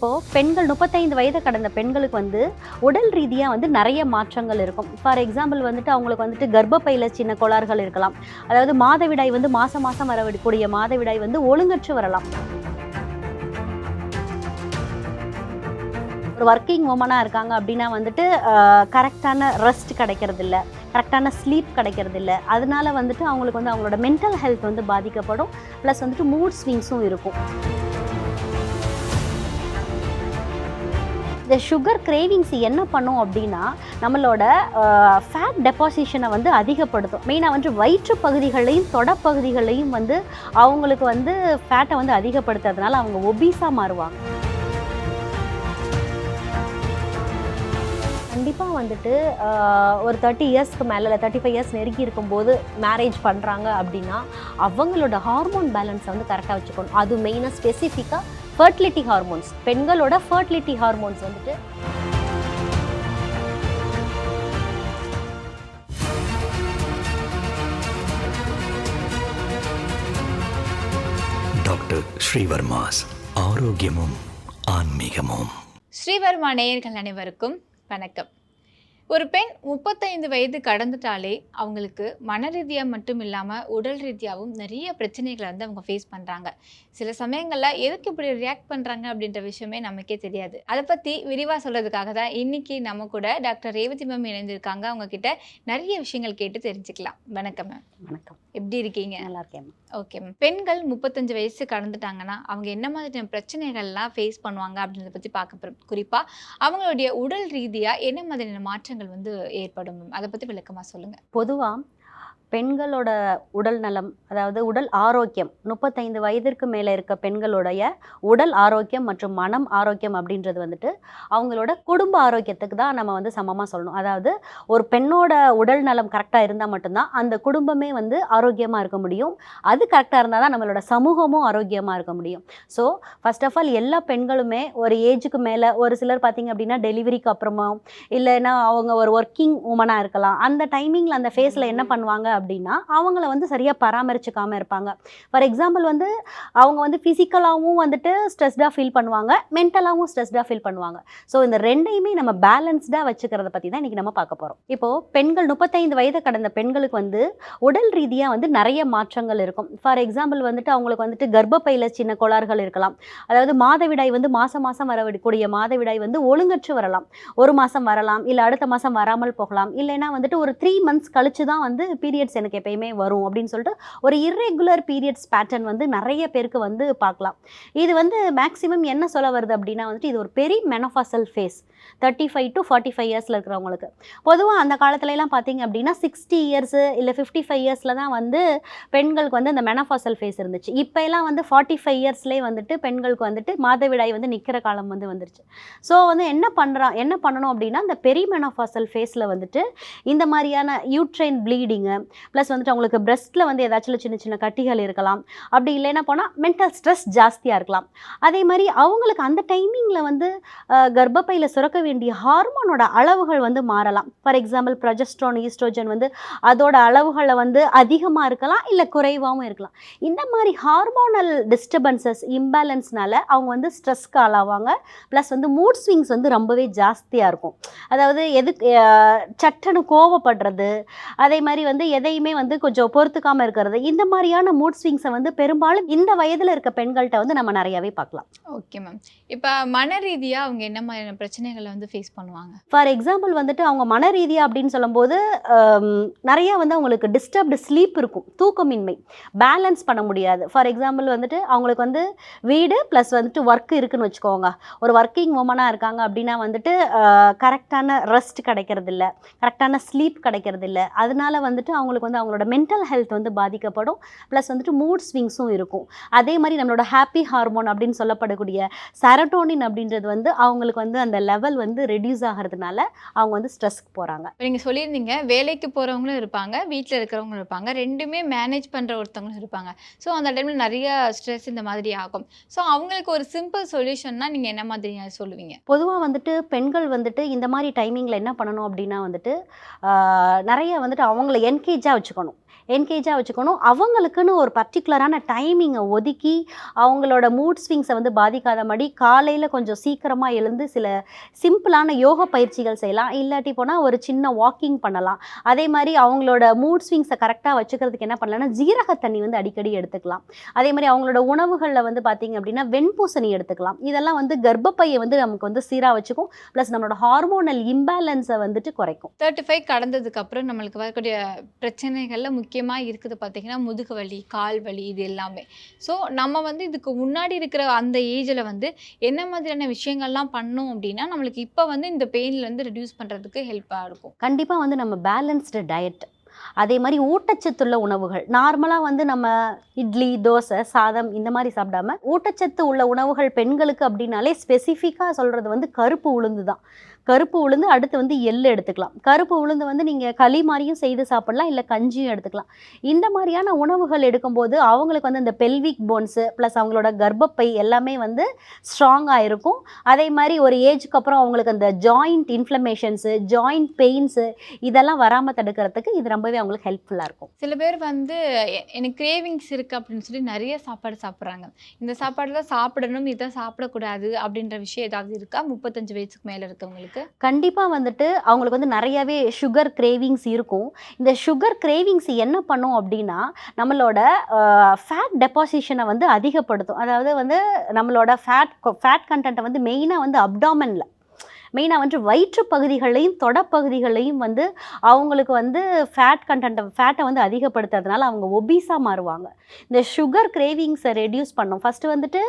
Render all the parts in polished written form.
இப்போது பெண்கள் 35 வயதை கடந்த பெண்களுக்கு வந்து உடல் ரீதியாக வந்து நிறைய மாற்றங்கள் இருக்கும். ஃபார் எக்ஸாம்பிள் வந்துட்டு அவங்களுக்கு வந்துட்டு கர்ப்பப்பையில் சின்ன கோளாறுகள் இருக்கலாம். அதாவது மாதவிடாய் வந்து மாதம் மாதம் வரக்கூடிய மாதவிடாய் வந்து ஒழுங்கற்று வரலாம். ஒரு ஒர்க்கிங் உமனாக இருக்காங்க அப்படின்னா வந்துட்டு கரெக்டான ரெஸ்ட் கிடைக்கிறதில்ல, கரெக்டான ஸ்லீப் கிடைக்கிறதில்ல. அதனால வந்துட்டு அவங்களுக்கு வந்து அவங்களோட மென்டல் ஹெல்த் வந்து பாதிக்கப்படும். ப்ளஸ் வந்துட்டு மூட் ஸ்விங்ஸும் இருக்கும். இந்த சுகர் கிரேவிங்ஸ் என்ன பண்ணும் அப்படின்னா நம்மளோட ஃபேட் டெபாசிஷனை வந்து அதிகப்படுத்தும். மெயினாக வந்து வயிற்று பகுதிகளையும் தொடப்பகுதிகளையும் வந்து அவங்களுக்கு வந்து ஃபேட்டை வந்து அதிகப்படுத்துறதுனால அவங்க ஒபீஸாக மாறுவாங்க. கண்டிப்பாக வந்துட்டு ஒரு 30 இயர்ஸ்க்கு மேலே இல்லை 35 இயர்ஸ் நெருங்கி இருக்கும்போது மேரேஜ் பண்ணுறாங்க அப்படின்னா அவங்களோட ஹார்மோன் பேலன்ஸை வந்து கரெக்டாக வச்சுக்கணும். அது மெயினாக ஸ்பெசிஃபிக்காக ஃபர்டிலிட்டி ஹார்மோன்ஸ், பெண்களோட ஃபர்டிலிட்டி ஹார்மோன்ஸ் வந்துட்டு டாக்டர் ஸ்ரீவர்மாஸ் ஆரோக்கியமும் ஆன்மீகமும். ஸ்ரீவர்மா நேயர்கள் அனைவருக்கும் வணக்கம். ஒரு பெண் 35 வயது கடந்துட்டாலே அவங்களுக்கு மன ரீதியாக மட்டும் இல்லாமல் உடல் ரீதியாகவும் நிறைய பிரச்சனைகளை வந்து அவங்க ஃபேஸ் பண்ணுறாங்க. சில சமயங்களில் எதுக்கு இப்படி ரியாக்ட் பண்ணுறாங்க அப்படின்ற விஷயமே நமக்கே தெரியாது. அதை பற்றி விரிவாக சொல்கிறதுக்காக தான் இன்றைக்கி நம்ம கூட டாக்டர் ரேவதி மேம் இணைந்திருக்காங்க. அவங்கக்கிட்ட நிறைய விஷயங்கள் கேட்டு தெரிஞ்சுக்கலாம். வணக்கம் மேம். வணக்கம். எப்படி இருக்கீங்க? நல்லா இருக்கேன். Okay ma'am. பெண்கள் 35 வயசு கடந்துட்டாங்கன்னா அவங்க என்ன மாதிரியான பிரச்சனைகள்லாம் ஃபேஸ் பண்ணுவாங்க அப்படின்றத பற்றி பார்க்க போகிறோம். குறிப்பாக அவங்களுடைய உடல் ரீதியாக என்ன மாதிரியான மாற்றங்கள் வந்து ஏற்படும், அதை பற்றி விளக்கமாக சொல்லுங்கள். பொதுவாக பெண்களோட உடல் நலம், அதாவது உடல் ஆரோக்கியம், 35 வயதிற்கு மேலே இருக்க பெண்களுடைய உடல் ஆரோக்கியம் மற்றும் மனம் ஆரோக்கியம் அப்படின்றது வந்துட்டு அவங்களோட குடும்ப ஆரோக்கியத்துக்கு தான் நம்ம வந்து சமமாக சொல்லணும். அதாவது ஒரு பெண்ணோட உடல் நலம் கரெக்டாக இருந்தால் மட்டும்தான் அந்த குடும்பமே வந்து ஆரோக்கியமாக இருக்க முடியும். அது கரெக்டாக இருந்தால் தான் நம்மளோட சமூகமும் ஆரோக்கியமாக இருக்க முடியும். ஸோ ஃபர்ஸ்ட் ஆஃப் ஆல் எல்லா பெண்களுமே ஒரு ஏஜுக்கு மேலே, ஒரு சிலர் பார்த்திங்க அப்படின்னா டெலிவரிக்கு அப்புறமா, இல்லைன்னா அவங்க ஒரு ஒர்க்கிங் உமனாக இருக்கலாம். அந்த டைமிங்கில் அந்த ஃபேஸில் என்ன பண்ணுவாங்க அப்படின்னா அவங்கள வந்து சரியாக பராமரிச்சுக்காமல் இருப்பாங்க. ஃபார் எக்ஸாம்பிள் வந்து அவங்க வந்து ஃபிசிக்கலாகவும் வந்துட்டு ஸ்ட்ரெஸ்டாக ஃபீல் பண்ணுவாங்க, மென்டலாகவும் ஸ்ட்ரெஸ்டாக ஃபீல் பண்ணுவாங்க. ஸோ இந்த ரெண்டையுமே நம்ம பேலன்ஸ்டாக வச்சுக்கிறத பற்றி தான் இன்றைக்கி நம்ம பார்க்க போகிறோம். இப்போது பெண்கள் 35 வயதை கடந்த பெண்களுக்கு வந்து உடல் ரீதியாக வந்து நிறைய மாற்றங்கள் இருக்கும். ஃபார் எக்ஸாம்பிள் வந்துட்டு அவங்களுக்கு வந்துட்டு கர்ப்பப்பையில் சின்ன கோளாறுகள் இருக்கலாம். அதாவது மாதவிடாய் வந்து மாதம் மாதம் வரக்கூடிய மாதவிடாய் வந்து ஒழுங்கற்று வரலாம். ஒரு மாதம் வரலாம், இல்லை அடுத்த மாதம் வராமல் போகலாம், இல்லைன்னா வந்துட்டு ஒரு 3 மந்த்ஸ் கழிச்சு தான் வந்து பீரியட்ஸ் எனக்கு எப்பயுமே வரும் அப்படின்னு சொல்லிட்டு ஒரு இர்ரெகுலர் பீரியட்ஸ் பேட்டர்ன் வந்து நிறைய பேருக்கு வந்து பார்க்கலாம். இது வந்து மேக்ஸிமம் என்ன சொல்ல வருது அப்படின்னா வந்துட்டு இது ஒரு பெரிய மெனோபாசல் ஃபேஸ் 35 to 45 இயர்ஸில் இருக்கிறவங்களுக்கு. பொதுவாக அந்த காலத்துலலாம் பார்த்தீங்க அப்படின்னா 60 இயர்ஸு இல்லை 55 இயர்ஸில் தான் வந்து பெண்களுக்கு வந்து அந்த மெனோபாசல் ஃபேஸ் இருந்துச்சு. இப்போ எல்லாம் வந்து 45 இயர்ஸ்லேயே வந்துட்டு பெண்களுக்கு வந்துட்டு மாதவிடாய் வந்து நிற்கிற காலம் வந்து வந்துருச்சு. ஸோ வந்து என்ன பண்ணணும் அப்படின்னா இந்த பெரிய மெனோபாசல் ஃபேஸில் வந்துட்டு இந்த மாதிரியான யூட்ரைன் ப்ளீடிங்கு, ப்ளஸ் வந்துட்டு அவங்களுக்கு பிரெஸ்ட்டில் வந்து ஏதாச்சும் சின்ன சின்ன கட்டிகள் இருக்கலாம். அப்படி இல்லைன்னா போனால் மென்டல் ஸ்ட்ரெஸ் ஜாஸ்தியாக இருக்கலாம். அதே மாதிரி அவங்களுக்கு அந்த டைமிங்கில் வந்து கர்ப்பப்பையில் சுரக்க வேண்டிய ஹார்மோனோட அளவுகள் வந்து மாறலாம். ஃபார் எக்ஸாம்பிள் ப்ரொஜெஸ்ட்ரான், ஈஸ்ட்ரோஜன் வந்து அதோட அளவுகளை வந்து அதிகமாக இருக்கலாம், இல்லை குறைவாகவும் இருக்கலாம். இந்த மாதிரி ஹார்மோனல் டிஸ்டர்பன்சஸ், இம்பேலன்ஸ்னால அவங்க வந்து ஸ்ட்ரெஸ்க்கு ஆளாவாங்க. ப்ளஸ் வந்து மூட் ஸ்விங்ஸ் வந்து ரொம்பவே ஜாஸ்தியாக இருக்கும். அதாவது சட்டன்னு கோவப்படுறது, அதே மாதிரி வந்து எதையுமே வந்து கொஞ்சம் பொறுத்துக்காமல் இருக்கிறது, இந்த மாதிரியான மூட் ஸ்விங்ஸை வந்து பெரும்பாலும் இந்த வயதில் இருக்க பெண்கள்கிட்ட வந்து நம்ம நிறையாவே பார்க்கலாம். Okay ma'am. இப்போ மன ரீதியாக அவங்க என்ன மாதிரியான பிரச்சனைகளை வந்து ஃபேஸ் பண்ணுவாங்க? ஃபார் எக்ஸாம்பிள் வந்துட்டு அவங்க மன ரீதியாக அப்படின்னு சொல்லும்போது நிறையா வந்து அவங்களுக்கு டிஸ்டர்ப்டு ஸ்லீப் இருக்கும், தூக்கமின்மை, பேலன்ஸ் பண்ண முடியாது. ஃபார் எக்ஸாம்பிள் வந்துட்டு அவங்களுக்கு வந்து வீடு ப்ளஸ் வந்துட்டு ஒர்க் இருக்குன்னு வச்சுக்கோங்க. ஒரு ஒர்க்கிங் உமனாக இருக்காங்க அப்படின்னா வந்துட்டு கரெக்டான ரெஸ்ட் கிடைக்கிறதில்ல, கரெக்டான ஸ்லீப் கிடைக்கிறதில்ல. அதனால வந்துட்டு அவங்களுக்கு வந்து அவங்களோட மென்டல் ஹெல்த் வந்து பாதிக்கப்படும். ப்ளஸ் வந்துட்டு மூட் ஸ்விங்ஸும் இருக்கும். அதே மாதிரி நம்மளோட ஹாப்பி ஹார்மோன் அப்படின்னு சொல்லப்படக்கூடிய செரோட்டோனின் அப்படின்றது வந்து அவங்களுக்கு வந்து அந்த லெவல் வந்து ரெடியூஸ் ஆகிறதுனால அவங்க வந்து ஸ்ட்ரெஸ்க்கு போகிறாங்க. நீங்கள் சொல்லியிருந்தீங்க வேலைக்கு போகிறவங்களும் இருப்பாங்க, வீட்டில் இருக்கிறவங்களும் இருப்பாங்க, ரெண்டுமே மேனேஜ் பண்ணுற ஒருத்தவங்களும் இருப்பாங்க. ஸோ அந்த டைமில் நிறைய ஸ்ட்ரெஸ் இந்த மாதிரி ஆகும். ஸோ அவங்களுக்கு ஒரு சிம்பிள் சொல்யூஷன்னா நீங்கள் என்ன மாதிரி சொல்லுவீங்க? பொதுவாக வந்துட்டு பெண்கள் வந்துட்டு இந்த மாதிரி டைமிங்கில் என்ன பண்ணணும் அப்படின்னா வந்துட்டு நிறைய வந்துட்டு அவங்கள என்கேஜாக வச்சுக்கணும். என்கேஜாக வச்சுக்கணும். அவங்களுக்குன்னு ஒரு பர்டிகுலரான டைமிங்கை ஒதுக்கி அவங்களோட மூட் ஸ்விங்ஸை வந்து பாதிக்காத மாதிரி காலையில் கொஞ்சம் சீக்கிரமாக எழுந்து சில சிம்பிளான யோக பயிற்சிகள் செய்யலாம். இல்லாட்டி போனால் ஒரு சின்ன வாக்கிங் பண்ணலாம். அதே மாதிரி அவங்களோட மூட் ஸ்விங்ஸை கரெக்டாக வச்சுக்கிறதுக்கு என்ன பண்ணலாம்னா ஜீரக தண்ணி வந்து அடிக்கடி எடுத்துக்கலாம். அதே மாதிரி அவங்களோட உணவுகளில் வந்து பார்த்திங்க அப்படின்னா வெண்பூசணி எடுத்துக்கலாம். இதெல்லாம் வந்து கர்ப்பப்பையை வந்து நமக்கு வந்து சீராக வச்சுக்கும். ப்ளஸ் நம்மளோட ஹார்மோனல் இம்பேலன்ஸை வந்துட்டு குறைக்கும். 35 கடந்ததுக்கப்புறம் நம்மளுக்கு வரக்கூடிய பிரச்சனைகளில் முக்கியமாக இருக்குது பார்த்திங்கன்னா முதுகு வலி, கால் வலி, இது எல்லாமே. ஸோ நம்ம வந்து இதுக்கு முன்னாடி இருக்கிற அந்த ஏஜில் வந்து என்ன மாதிரியான விஷயங்கள்லாம் பண்ணோம் அப்படின்னா நம்மளுக்கு இப்போ வந்து இந்த பெயின்லேருந்து ரெடியூஸ் பண்ணுறதுக்கு ஹெல்ப்பாக இருக்கும்? கண்டிப்பாக வந்து நம்ம பேலன்ஸ்டு டயட், அதே மாதிரி ஊட்டச்சத்துள்ள உணவுகள். நார்மலாக வந்து நம்ம இட்லி, தோசை, சாதம் இந்த மாதிரி சாப்பிடாம ஊட்டச்சத்து உள்ள உணவுகள் பெண்களுக்கு அப்படின்னாலே ஸ்பெசிஃபிக்காக சொல்கிறது வந்து கருப்பு உளுந்து தான். கருப்பு உளுந்து, அடுத்து வந்து எள்ளு எடுத்துக்கலாம். கருப்பு உளுந்து வந்து நீங்கள் களி மாதிரியும் செய்து சாப்பிடலாம், இல்லை கஞ்சியும் எடுத்துக்கலாம். இந்த மாதிரியான உணவுகள் எடுக்கும்போது அவங்களுக்கு வந்து இந்த பெல்விக் போன்ஸு ப்ளஸ் அவங்களோட கர்ப்பப்பை எல்லாமே வந்து ஸ்ட்ராங்காக இருக்கும். அதே மாதிரி ஒரு ஏஜுக்கு அப்புறம் அவங்களுக்கு அந்த ஜாயிண்ட் இன்ஃப்ளமேஷன்ஸு, ஜாயிண்ட் பெயின்ஸு இதெல்லாம் வராமல் தடுக்கிறதுக்கு இது ரொம்பவே அவங்களுக்கு ஹெல்ப்ஃபுல்லாக இருக்கும். சில பேர் வந்து எனக்கு கிரேவிங்ஸ் இருக்குது அப்படின்னு சொல்லி நிறைய சாப்பாடு சாப்பிட்றாங்க. இந்த சாப்பாடு தான் சாப்பிடணும், இதை சாப்பிடக்கூடாது அப்படின்ற விஷயம் ஏதாவது இருக்கா 35 வயசுக்கு மேலே இருக்கவங்களுக்கு? கண்டிப்பாக வந்துட்டு அவங்களுக்கு வந்து நிறையவே சுகர் கிரேவிங்ஸ் இருக்கும். இந்த சுகர் கிரேவிங்ஸ் என்ன பண்ணும் அப்படின்னா நம்மளோட ஃபேட் டெபாசிஷனை வந்து அதிகப்படுத்தும். அதாவது வந்து நம்மளோட ஃபேட் கண்டென்ட்டை வந்து மெயினாக வந்து அப்டாமனில், மெயினாக வந்து வயிற்று பகுதிகளையும் தொடப்பகுதிகளையும் வந்து அவங்களுக்கு வந்து ஃபேட்டை வந்து அதிகப்படுத்துறதுனால அவங்க ஒபீஸாக மாறுவாங்க. இந்த சுகர் கிரேவிங்ஸை ரெடியூஸ் பண்ணும். ஃபஸ்ட்டு வந்துட்டு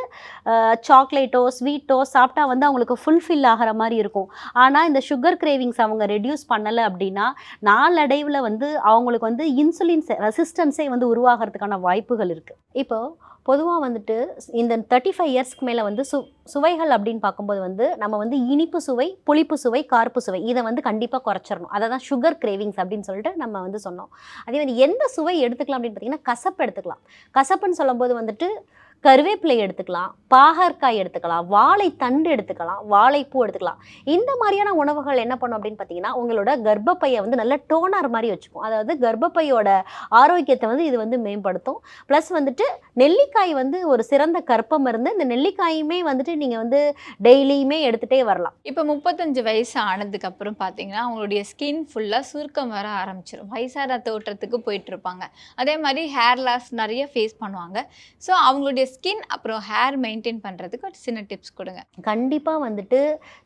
சாக்லேட்டோ ஸ்வீட்டோ சாப்பிட்டா வந்து அவங்களுக்கு ஃபுல்ஃபில் ஆகிற மாதிரி இருக்கும். ஆனால் இந்த சுகர் கிரேவிங்ஸ் அவங்க ரெடியூஸ் பண்ணலை அப்படின்னா நாளடைவில் வந்து அவங்களுக்கு வந்து இன்சுலின் ரெசிஸ்டன்ஸே வந்து உருவாகிறதுக்கான வாய்ப்புகள் இருக்குது. இப்போது பொதுவாக வந்துட்டு இந்த 35 இயர்ஸ்க்கு மேலே வந்து சுவைகள் அப்படின்னு பார்க்கும்போது வந்து நம்ம வந்து இனிப்பு சுவை, புளிப்பு சுவை, கார்ப்பு சுவை இதை வந்து கண்டிப்பாக குறைச்சிடணும். அதை தான் சுகர் கிரேவிங்ஸ் அப்படின்னு சொல்லிட்டு நம்ம வந்து சொன்னோம். அதே மாதிரி எந்த சுவை எடுத்துக்கலாம் அப்படின்னு பார்த்தீங்கன்னா கசப்பு எடுத்துக்கலாம். கசப்புன்னு சொல்லும்போது வந்துட்டு கருவேப்பிலை எடுத்துக்கலாம், பாகற்காய் எடுத்துக்கலாம், வாழைத்தண்டு எடுத்துக்கலாம், வாழைப்பூ எடுத்துக்கலாம். இந்த மாதிரியான உணவுகள் என்ன பண்ணும் அப்படின்னு பார்த்தீங்கன்னா உங்களோட கர்ப்பப்பையை வந்து நல்ல டோனர் மாதிரி வச்சுக்கும். அதாவது கர்ப்பப்பையோட ஆரோக்கியத்தை வந்து இது வந்து மேம்படுத்தும். ப்ளஸ் வந்துட்டு நெல்லிக்காய் வந்து ஒரு சிறந்த கற்ப மருந்து. இந்த நெல்லிக்காயுமே வந்துட்டு நீங்கள் வந்து டெய்லியுமே எடுத்துகிட்டே வரலாம். இப்போ 35 வயசு ஆனதுக்கப்புறம் பார்த்தீங்கன்னா அவங்களுடைய ஸ்கின் ஃபுல்லாக சுருக்கம் வர ஆரம்பிச்சிடும். வயசான தோற்றத்துக்கு போயிட்டுருப்பாங்க. அதே மாதிரி ஹேர் லாஸ் நிறைய ஃபேஸ் பண்ணுவாங்க. ஸோ அவங்களுடைய ஸ்கின் அப்புறம் ஹேர் மெயின்டைன் பண்ணுறதுக்கு ஒரு சின்ன டிப்ஸ் கொடுங்க. கண்டிப்பாக வந்துட்டு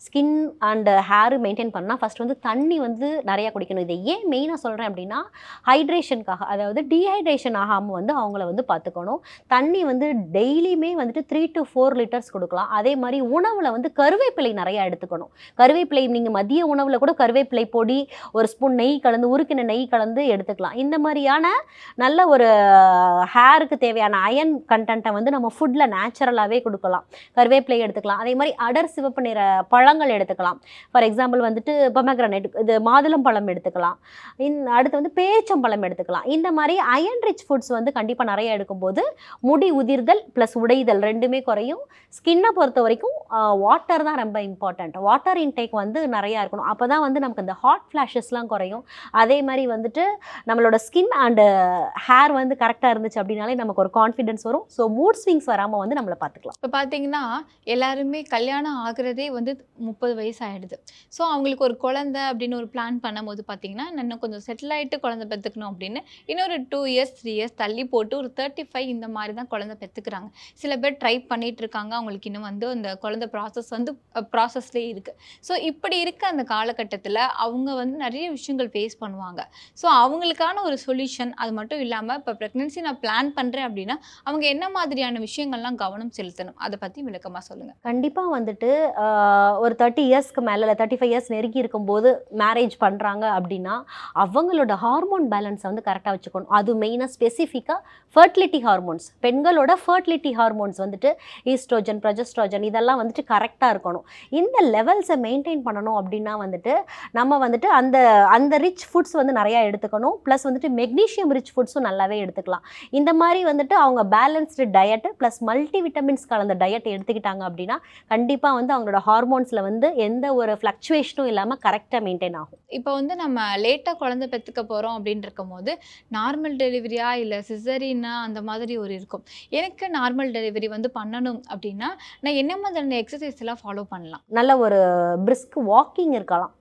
ஸ்கின் அண்ட் ஹேர் மெயின்டைன் பண்ணால் ஃபஸ்ட் வந்து தண்ணி வந்து நிறையா குடிக்கணும். இதை ஏன் மெயினாக சொல்கிறேன் அப்படின்னா ஹைட்ரேஷனுக்காக, அதாவது டீஹைட்ரேஷன் ஆகாமல் வந்து அவங்கள வந்து பார்த்துக்கணும். தண்ணி வந்து டெய்லியுமே வந்துட்டு 3 to 4 லிட்டர்ஸ் கொடுக்கலாம். அதே மாதிரி உணவில் வந்து கருவேப்பிலை நிறையா எடுத்துக்கணும். கருவேப்பிலை நீங்கள் மதிய உணவில் கூட கருவேப்பிலை பொடி, ஒரு ஸ்பூன் நெய் கலந்து, உருக்கின நெய் கலந்து எடுத்துக்கலாம். இந்த மாதிரியான நல்ல ஒரு ஹேருக்கு தேவையான அயன் கண்டென்ட்டை வந்து நம்ம ஃபுட்டில் நேச்சுரலாகவே கொடுக்கலாம். கருவேப்பிலை எடுத்துக்கலாம். அதே மாதிரி அடர் சிவப்பு நிற பழங்கள் எடுத்துக்கலாம். ஃபார் எக்ஸாம்பிள் வந்துட்டு பொமக்ரானேட், இது மாதுளம் பழம் எடுத்துக்கலாம். அடுத்து வந்து பேரிச்சம்பழம் எடுத்துக்கலாம். இந்த மாதிரி அயன் ரிச் ஃபுட்ஸ் வந்து கண்டிப்பாக நிறைய எடுக்கும்போது முடி உதிர்தல் ப்ளஸ் உடைதல் ரெண்டுமே குறையும். ஸ்கின்னை பொறுத்த வரைக்கும் வாட்டர் தான் ரொம்ப இம்பார்ட்டண்ட். வாட்டர் இன்டேக் வந்து நிறையா இருக்கணும். அப்போ தான் வந்து நமக்கு இந்த ஹாட் ஃப்ளாஷஸ்லாம் குறையும். அதே மாதிரி வந்துட்டு நம்மளோட ஸ்கின் அண்டு ஹேர் வந்து கரெக்டாக இருந்துச்சு அப்படின்னாலே நமக்கு ஒரு கான்ஃபிடென்ஸ் வரும். ஸோ மூட் ஸ்விங்ஸ் வராமல் வந்து நம்மளை பார்த்துக்கலாம். இப்போ பார்த்தீங்கன்னா எல்லாருமே கல்யாணம் ஆகுறதே வந்து 30 வயசு ஆகிடுது. ஸோ அவங்களுக்கு ஒரு குழந்தை அப்படின்னு ஒரு பிளான் பண்ணும்போது பார்த்தீங்கன்னா இன்னும் கொஞ்சம் செட்டில் ஆகிட்டு குழந்தை பெற்றுக்கணும் அப்படின்னு இன்னொரு 2 இயர்ஸ் 3 இயர்ஸ் தள்ளி போட்டு ஒரு 35 இந்த மாதிரி தான் குழந்தை பெற்றுக்கிறாங்க. சில பேர் ட்ரை பண்ணிட்டு இருக்காங்க. அவங்களுக்கு இன்னும் வந்து அந்த குழந்தை ப்ராசஸ் வந்து ப்ராசஸ்லேயே இருக்குது. ஸோ இப்படி இருக்க அந்த காலகட்டத்தில் அவங்க வந்து நிறைய விஷயங்கள் ஃபேஸ் பண்ணுவாங்க. ஸோ அவங்களுக்கான ஒரு சொல்யூஷன் அது மட்டும் இல்லாமல் இப்போ ப்ரெக்னென்சி நான் பிளான் பண்ணுறேன் அப்படின்னா அவங்க என்ன மாதிரியான விஷயங்கள்லாம் கவனம் செலுத்தணும், அதை பற்றி விளக்கமாக சொல்லுங்கள். கண்டிப்பாக வந்துட்டு ஒரு 30 இயர்ஸ்க்கு மேலே இல்லை 35 இயர்ஸ் நெருங்கி இருக்கும்போது மேரேஜ் பண்ணுறாங்க அப்படின்னா அவங்களோட ஹார்மோன் பேலன்ஸை வந்து கரெக்டாக வச்சுக்கணும். அது மெயினாக ஸ்பெசிஃபிக்காக ஃபர்டிலிட்டி ஹார்மோன்ஸ், பெண்களோட ஃபர்டிலிட்டி ஹார்மோன்ஸ் வந்துட்டு ஈஸ்ட்ரோஜன், ப்ரொஜெஸ்ட்ரோஜன் இதெல்லாம் வந்துட்டு கரெக்டாக இருக்கணும். இந்த லெவல்ஸை மெயின்டைன் பண்ணணும் அப்படின்னா வந்துட்டு நம்ம வந்துட்டு அந்த ரிச் ஃபுட்ஸ் வந்து நிறையா எடுத்துக்கணும். ப்ளஸ் வந்துட்டு மெக்னீஷியம் ரிச் ஃபுட்ஸும் நல்லாவே எடுத்துக்கலாம். இந்த மாதிரி வந்துட்டு அவங்க balanced diet diet plus multi vitamins கலந்த டயட் எடுத்துக்கிட்டாங்க அப்படின்னா கண்டிப்பாக வந்து அவங்களோட ஹார்மோன்ஸில் வந்து எந்த ஒரு ஃப்ளக்சுவேஷனும் இல்லாமல் கரெக்டாக மெயின்டைன் ஆகும். இப்போ வந்து நம்ம லேட்டாக குழந்தை பெற்றுக்க போகிறோம் அப்படின்னு இருக்கும்போது நார்மல் டெலிவரியா இல்லை சிசரினா அந்த மாதிரி ஒரு இருக்கும். எனக்கு நார்மல் டெலிவரி வந்து பண்ணணும் அப்படின்னா நான் என்ன மாதிரியான எக்ஸசைஸ் எல்லாம் ஃபாலோ பண்ணலாம்? நல்ல ஒரு பிரிஸ்க் வாக்கிங் இருக்கலாம்.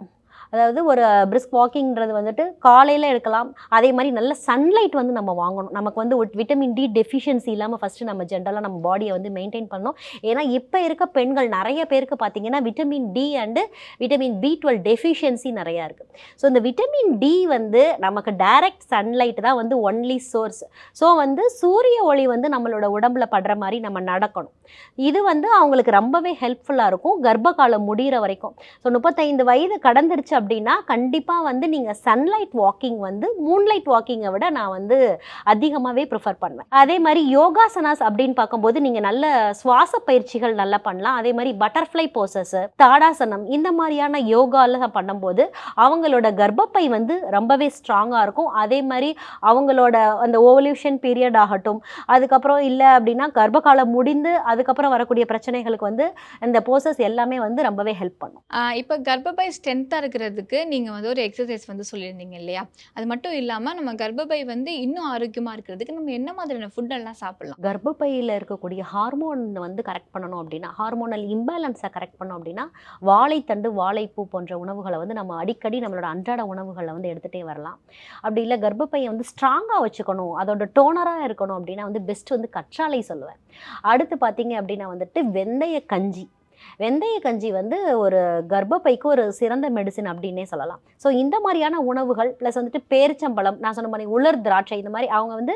அதாவது ஒரு பிரிஸ்க் வாக்கிங்கிறது வந்துட்டு காலையில் எடுக்கலாம். அதே மாதிரி நல்ல சன்லைட் வந்து நம்ம வாங்கணும். நமக்கு வந்து விட்டமின் டி டெஃபிஷியன்சி இல்லாமல் ஃபஸ்ட்டு நம்ம ஜென்ரலாக நம்ம பாடியை வந்து மெயின்டைன் பண்ணணும். ஏன்னா இப்போ இருக்க பெண்கள் நிறைய பேருக்கு பார்த்தீங்கன்னா vitamin D and vitamin B12 deficiency நிறையா இருக்குது. ஸோ இந்த விட்டமின் டி வந்து நமக்கு டைரக்ட் சன்லைட் தான் வந்து ஒன்லி சோர்ஸ். ஸோ வந்து சூரிய ஒளி வந்து நம்மளோட உடம்புல படுற மாதிரி நம்ம நடக்கணும். இது வந்து அவங்களுக்கு ரொம்பவே ஹெல்ப்ஃபுல்லாக இருக்கும் கர்ப்ப காலம் முடிகிற வரைக்கும். ஸோ 35 வயது கடந்துருச்சு அப்படின்னா கண்டிப்பாக வந்து நீங்கள் சன்லைட் வாக்கிங் வந்து மூன்லைட் வாக்கிங்கை விட நான் வந்து அதிகமாகவே ப்ரிஃபர் பண்ணுவேன். அதே மாதிரி யோகாசனாஸ் அப்படின்னு பார்க்கும்போது நீங்கள் நல்ல சுவாச பயிற்சிகள் நல்லா பண்ணலாம். அதே மாதிரி பட்டர்ஃப்ளை போசஸ், தாடாசனம் இந்த மாதிரியான யோகாவில் பண்ணும்போது அவங்களோட கர்ப்பப்பை வந்து ரொம்பவே ஸ்ட்ராங்காக இருக்கும். அதே மாதிரி அவங்களோட அந்த ஓவல்யூஷன் பீரியட் ஆகட்டும், அதுக்கப்புறம் இல்லை அப்படின்னா கர்ப்ப காலம் முடிந்து அதுக்கப்புறம் வரக்கூடிய பிரச்சனைகளுக்கு வந்து இந்த போசஸ் எல்லாமே வந்து ரொம்பவே ஹெல்ப் பண்ணும். இப்போ கர்ப்பப்பை ஸ்ட்ரென்த்தாக இருக்கிறதுக்கு நீங்கள் வந்து ஒரு எக்ஸசைஸ் வந்து சொல்லியிருந்தீங்க இல்லையா? அது மட்டும் இல்லாமல் நம்ம கர்ப்பப்பை வந்து இன்னும் ஆரோக்கியமாக இருக்கிறதுக்கு நம்ம என்ன மாதிரியான ஃபுட்டெல்லாம் சாப்பிடலாம்? கர்ப்பப்பையில் இருக்கக்கூடிய ஹார்மோன் வந்து கரெக்ட் பண்ணணும் அப்படின்னா, ஹார்மோனல் இம்பேலன்ஸை கரெக்ட் பண்ணணும் அப்படின்னா வாழைத்தண்டு, வாழைப்பூ போன்ற உணவுகளை வந்து நம்ம அடிக்கடி நம்மளோட அன்றாட உணவுகளை வந்து எடுத்துகிட்டே வரலாம். அப்படி இல்லை கர்ப்பப்பையை வந்து ஸ்ட்ராங்காக வச்சுக்கணும், அதோட டோனராக இருக்கணும் அப்படின்னா வந்து பெஸ்ட் வந்து கற்றாழை சொல்லுவேன். அடுத்து பார்த்தீங்க அப்படின்னா வந்துட்டு வெந்தய கஞ்சி. வெந்தய கஞ்சி வந்து ஒரு கர்ப்பப்பைக்கு ஒரு சிறந்த மெடிசின் அப்படின்னே சொல்லலாம். ஸோ இந்த மாதிரியான உணவுகள் ப்ளஸ் வந்துட்டு பேரிச்சம்பழம், நான் சொன்ன மாதிரி உலர் திராட்சை, இந்த மாதிரி அவங்க வந்து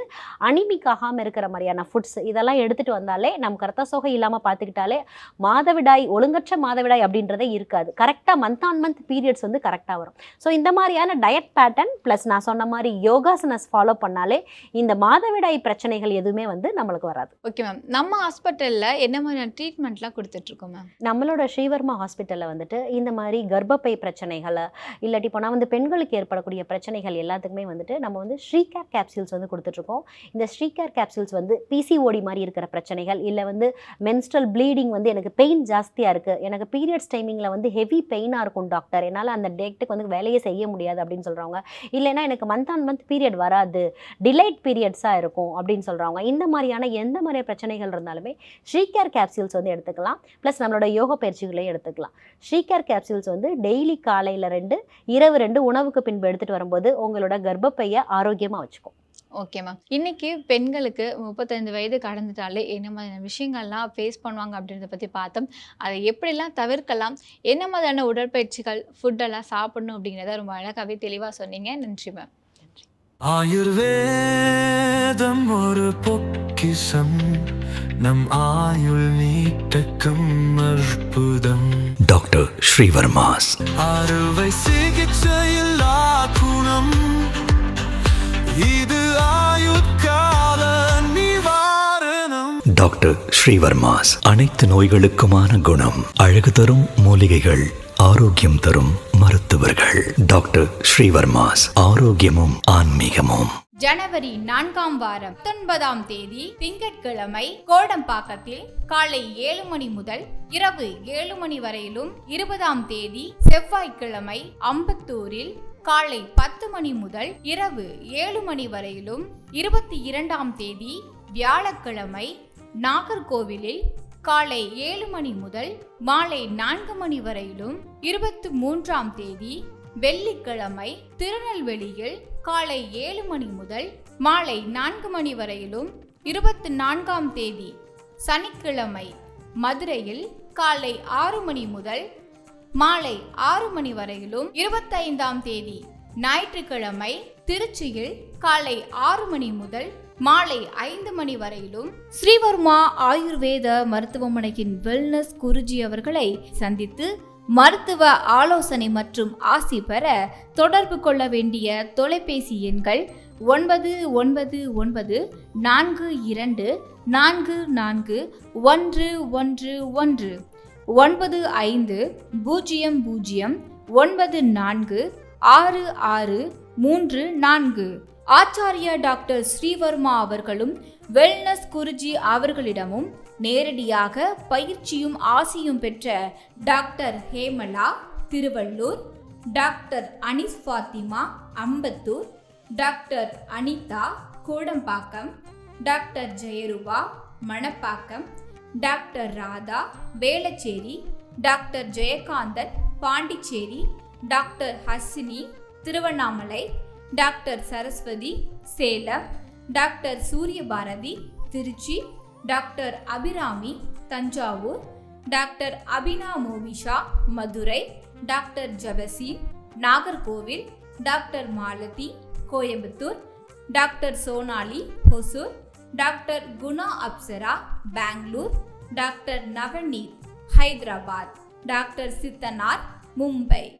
அனிமிக் ஆகாமல் இருக்கிற மாதிரியான ஃபுட்ஸ் இதெல்லாம் எடுத்துகிட்டு வந்தாலே நமக்கு ரத்த சோகை இல்லாமல் பார்த்துக்கிட்டாலே மாதவிடாய், ஒழுங்கற்ற மாதவிடாய் அப்படின்றதே இருக்காது. கரெக்டாக மந்த் ஆன் மந்த் பீரியட்ஸ் வந்து கரெக்டாக வரும். ஸோ இந்த மாதிரியான டயட் பேட்டர்ன் ப்ளஸ் நான் சொன்ன மாதிரி யோகாசனஸ் ஃபாலோ பண்ணாலே இந்த மாதவிடாய் பிரச்சனைகள் எதுவுமே வந்து நம்மளுக்கு வராது. Okay ma'am. நம்ம ஹாஸ்பிட்டலில் என்ன மாதிரியான ட்ரீட்மெண்ட்லாம் கொடுத்துட்ருக்கோம் மேம்? நம்மளோட ஸ்ரீவர்மா ஹாஸ்பிட்டலில் வந்துட்டு இந்த மாதிரி கர்ப்பப்பை பிரச்சனைகளை இல்லாட்டி போனால் வந்து பெண்களுக்கு ஏற்படக்கூடிய பிரச்சனைகள் எல்லாத்துக்குமே வந்துட்டு நம்ம வந்து ஸ்ரீகேர் கேப்சூல்ஸ் வந்து கொடுத்துட்ருக்கோம். இந்த ஸ்ரீகேர் கேப்சூல்ஸ் வந்து பிசிஓடி மாதிரி இருக்கிற பிரச்சனைகள், இல்லை வந்து மென்ஸ்ட்ரல் ப்ளீடிங், வந்து எனக்கு பெயின் ஜாஸ்தியாக இருக்குது, எனக்கு பீரியட்ஸ் டைமிங்கில் வந்து ஹெவி பெயினாக இருக்கும் டாக்டர், என்னால் அந்த டேட்டுக்கு வந்து வேலையே செய்ய முடியாது அப்படின்னு சொல்கிறவங்க, இல்லைன்னா எனக்கு மந்த் ஆன் மந்த் பீரியட் வராது, டிலைட் பீரியட்ஸாக இருக்கும் அப்படின்னு சொல்கிறவங்க, இந்த மாதிரியான எந்த மாதிரி பிரச்சனைகள் இருந்தாலுமே ஸ்ரீகேர் கேப்சூல்ஸ் வந்து எடுத்துக்கலாம். ப்ளஸ் நம்மளோட யோகா பயிற்சிகளையும் எடுத்துக்கலாம். ஸ்ரீகேர் கேப்சூல்ஸ் வந்து டெய்லி காலையில் 2, இரவு 2 உணவுக்கு பின்பு எடுத்துகிட்டு வரும்போது உங்களோட கர்ப்பப்பையை ஆரோக்கியமாக வச்சுக்கும். Okay ma'am. இன்னைக்கு பெண்களுக்கு 35 வயது கடந்துட்டாலே என்ன மாதிரியான விஷயங்கள்லாம் ஃபேஸ் பண்ணுவாங்க அப்படின்றத பற்றி பார்த்தோம். அதை எப்படிலாம் தவிர்க்கலாம், என்ன மாதிரியான உடற்பயிற்சிகள், ஃபுட்டெல்லாம் சாப்பிடணும் அப்படிங்கிறத ரொம்ப அழகாகவே தெளிவாக சொன்னீங்க. நன்றி மேம். ஆயுர்வேதம் ஒரு பொக்கிஷம், நம் ஆயுள் நீட்டக்கும் அற்புதம். டாக்டர் ஸ்ரீவர்மாஸ் அறுவை சிகிச்சையில் குணம், இது ஆயுட்கால நிவாரணம். டாக்டர் ஸ்ரீவர்மாஸ் அனைத்து நோய்களுக்குமான குணம், அழகு தரும் மூலிகைகள், ஆரோக்கியம் தரும் மருத்துவர்கள். டாக்டர் ஸ்ரீவர்மாஸ் ஆரோக்கியமும் ஆன்மீகமும். ஜனவரி 4ஆம் வாரம் 19ஆம் தேதி திங்கட்கிழமை கோடம்பாக்கத்தில் காலை 7 மணி முதல் இரவு 7 மணி வரையிலும், 20ஆம் தேதி செவ்வாய்க்கிழமை அம்பத்தூரில் காலை 10 மணி முதல் இரவு 7 மணி வரையிலும், 22ஆம் தேதி வியாழக்கிழமை நாகர்கோவிலில் காலை 7 மணி முதல் மாலை 4 மணி வரையிலும், 23ஆம் தேதி வெள்ளிக்கிழமை திருநெல்வேலியில் காலை 7 மணி முதல் மாலை 4 மணி வரையிலும், 24ஆம் தேதி சனிக்கிழமை மதுரையில் காலை 6 மணி முதல் மாலை 6 மணி வரையிலும், 25ஆம் தேதி ஞாயிற்றுக்கிழமை திருச்சியில் காலை 6 மணி முதல் மாலை 5 மணி வரையிலும் ஸ்ரீவர்மா ஆயுர்வேத மருத்துவமனையின் வெல்னஸ் குருஜி அவர்களை சந்தித்து மருத்துவ ஆலோசனை மற்றும் ஆசி பெற தொடர்பு கொள்ள வேண்டிய தொலைபேசி எண்கள் 9942441411 9500946634. ஆச்சாரியா டாக்டர் ஸ்ரீவர்மா அவர்களும் வெல்னஸ் குருஜி அவர்களிடமும் நேரடியாக பயிற்சியும் ஆசியும் பெற்ற doctor Hemala Tiruvallur, doctor Anis Fathima Ambattur, doctor Anitha Kodambakkam, doctor Jayaruba Manapakkam, doctor Radha Velachery, doctor Jayakanthan Pondicherry, doctor Hasini Tiruvannamalai, doctor Saraswathi Salem, doctor Suriyabharathi Trichy, doctor Abirami Thanjavur, doctor Abina Movisha Madurai, doctor Jabaseen Nagercoil, doctor Malathi Coimbatore, doctor Sonali Hosur, doctor Guna Apsara Bangalore, doctor Navneeth Hyderabad, doctor Siddhanar Mumbai.